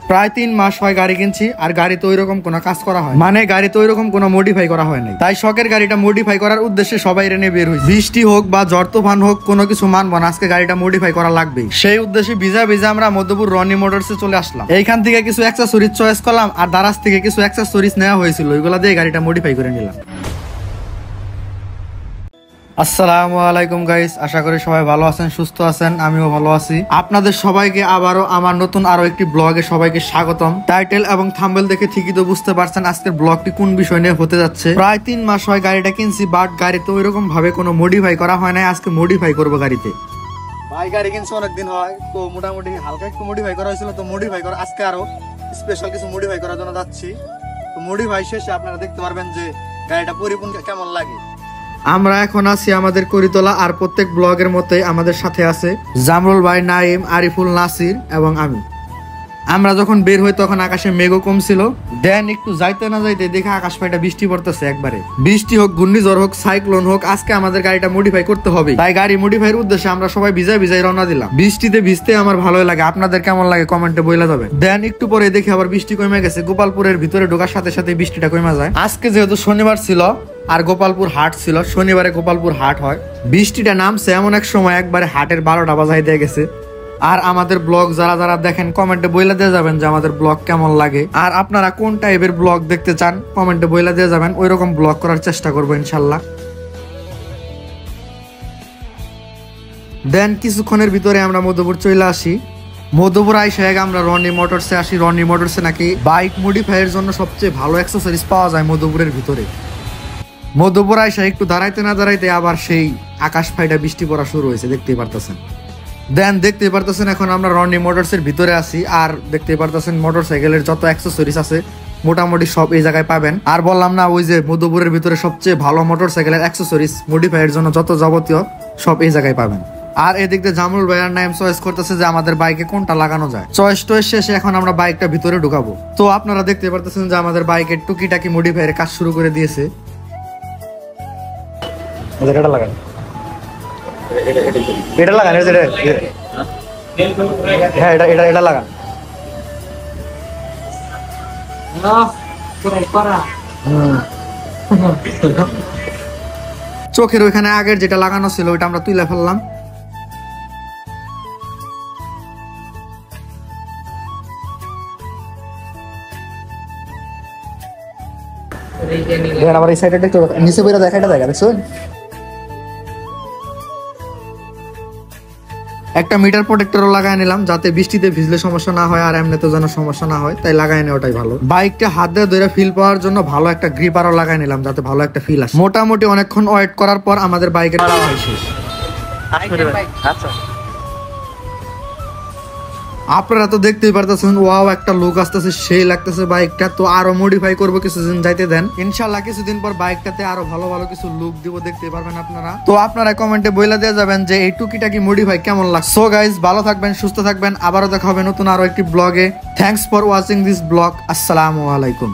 প্রায় 3 মাস হয় গাড়ি কিনছি, আর গাড়িতে ওইরকম কোনো কাজ করা হয়, মানে গাড়িতে ওইরকম কোনো মডিফাই করা হয় নাই। তাই শখের গাড়িটা মডিফাই করার উদ্দেশ্যে সবাই রেনে বের হই। বৃষ্টি হোক বা ঝড় তুফান হোক, কোনো কিছু মানবো না, আজকে গাড়িটা মডিফাই করা লাগবে। সেই উদ্দেশ্যে ভিজা ভিজা আমরা মধ্যপুর রনি মোটরসে চলে আসলাম। এইখান থেকে কিছু অ্যাক্সেসরিজ চয়েস করলাম, আর দারাজ থেকে কিছু অ্যাক্সেসরিজ নেওয়া হয়েছিল, ওইগুলা দিয়ে গাড়িটা মডিফাই করে নিলাম। আসসালামু আলাইকুম গাইস, আশা করি সবাই ভালো আছেন, সুস্থ আছেন, আমিও ভালো আছি। আপনাদের সবাইকে আবারও আমার নতুন আরো একটি ব্লগে সবাইকে স্বাগতম। টাইটেল এবং থাম্বনেল দেখে ঠিকই তো বুঝতে পারছেন আজকের ব্লগটি কোন বিষয় নিয়ে হতে যাচ্ছে। প্রায় 3 মাস হয় গাড়িটা কিনছি, বাট গাড়িতে ওইরকম ভাবে কোনো মডিফাই করা হয় নাই। আজকে মডিফাই করবো গাড়িতে। ভাই গাড়ি কিনছি অনেকদিন হয়, তো মোটামুটি হালকা একটু মডিফাই করা হয়েছিল, তো মডিফাই করা আজকে আরো স্পেশাল কিছু মডিফাই করার জন্য যাচ্ছি। তো মডিফাই শেষে আপনারা দেখতে পারবেন যে গাড়িটা পরিপূর্ণ কেমন লাগে। আমরা এখন আছি আমাদের করিতলা, আর প্রত্যেক ব্লগের মতোই আমাদের সাথে আছে জামরুল ভাই, নাইম, আরিফুল, নাসির এবং আমি। আমরা যখন বের হই তখন আকাশে মেঘও কম ছিল। দেন একটু যাইতে না যাইতে দেখে আকাশ পাইটা বৃষ্টি পড়তেছে একবারে। বৃষ্টি হোক, ঘূর্ণিঝড় হোক, সাইক্লোন হোক, আজকে আমাদের গাড়িটা মডিফাই করতে হবে। তাই গাড়ি মডিফাইয়ের উদ্দেশ্যে আমরা সবাই ভিজাই ভিজাই রওনা দিলাম। বৃষ্টিতে ভিজতে আমার ভালোই লাগে, আপনাদের কেমন লাগে কমেন্টে বইলা যাবেন। দেন একটু পরে দেখে আবার বৃষ্টি কমে গেছে। গোপালপুরের ভিতরে ঢোকার সাথে সাথে বৃষ্টিটা কমে যায়। আজকে যেহেতু শনিবার ছিল আর গোপালপুর হাট ছিল, শনিবারে গোপালপুর হাট হয়, বৃষ্টিটা নামছে এমন এক সময় একবারে হাটের 12টা বাজাই দিয়ে গেছে। আর আমাদের ব্লগ যারা যারা দেখেন কমেন্টে বইলা দিয়ে যাবেন যে আমাদের ব্লগ কেমন লাগে, আর আপনারা কোন টাইপের ব্লগ দেখতে চান কমেন্টে বইলা দিয়ে যাবেন, ওইরকম ব্লগ করার চেষ্টা করবো ইনশাল্লাহ। দেন কিছুক্ষণের ভিতরে আমরা মধ্যপুর চলে আসি। মধ্যপুর আইসা আমরা রনি মোটরসে আসি। রনি মোটরসে নাকি বাইক মডিফাইয়ের জন্য সবচেয়ে ভালো অ্যাক্সেসরিজ পাওয়া যায় মধ্যপুরের ভিতরে। মধ্যপুর আইসা একটু দাঁড়াইতে না দাঁড়াইতে আবার সেই আকাশ ফাইটা বৃষ্টি পড়া শুরু হয়েছে, দেখতেই পারতেছেন। দেন দেখতে পারতেছেন এখন আমরা রনি মোটরসের ভিতরে আছি, আর দেখতে পারতেছেন মোটরসাইকেলের যত অ্যাক্সেসরিজ আছে মোটামুটি সব এই জায়গায় পাবেন। আর বললাম না ওই যে মধ্যপুরের ভিতরে সবচেয়ে ভালো মোটরসাইকেলের অ্যাক্সেসরিজ মডিফাইয়ের জন্য যত যাবতীয় সব এই জায়গায় পাবেন। আর এদিক দিয়ে জামরুল ভাইয়ার নাম চয়েস করতেছে যে আমাদের বাইকে কোনটা লাগানো যায়। চয়েস টয়েস শেষে এখন আমরা বাইকটা ভিতরে ঢুকাবো। তো আপনারা দেখতে পারতেছেন যে আমাদের বাইকের টুকিটাকি মডিফাইয়ের কাজ শুরু করে দিয়েছে। এটা লাগান, এটা লাগান, হ্যাঁ এটা এটা এটা লাগান। চোখের ওইখানে আগের যেটা লাগানো ছিল ওইটা আমরা তুলে ফেললাম। আবার এই সাইডে নিচে বইরা দেখা, এটা দেখা দেখছো। একটা মিটার প্রোটেক্টরও লাগাই নিলাম যাতে বৃষ্টিতে ভিজলে সমস্যা না হয়, আর এমনিতে যেন সমস্যা না হয়, তাই লাগাই নেওয়াটাই ভালো। বাইকটা হাত দিয়ে ধরে ফিল পাওয়ার জন্য ভালো একটা গ্রিপারও লাগাই নিলাম যাতে ভালো একটা ফিল আসে। মোটামুটি অনেকক্ষণ ওয়েট করার পর আমাদের বাইকের শেষ। আপনারা তো দেখতেই পারতেছেন ওয়াও একটা লুক আসতেছে, সেই লাগতেছে বাইকটা। তো আরো মডিফাই করবো, কিছুদিন যাইতে দেন, ইনশাল্লাহ কিছুদিন পর বাইকটাতে আরো ভালো ভালো কিছু লুক দিব, দেখতে পারবেন আপনারা। তো আপনারা কমেন্টে বইলা দিয়ে যাবেন যে এই টুকিটাকি মডিফাই কেমন লাগছে। সো গাইস, ভালো থাকবেন, সুস্থ থাকবেন, আবারও দেখা হবে নতুন আরো একটি ব্লগে। Thanks for watching this blog. আসসালামু আলাইকুম।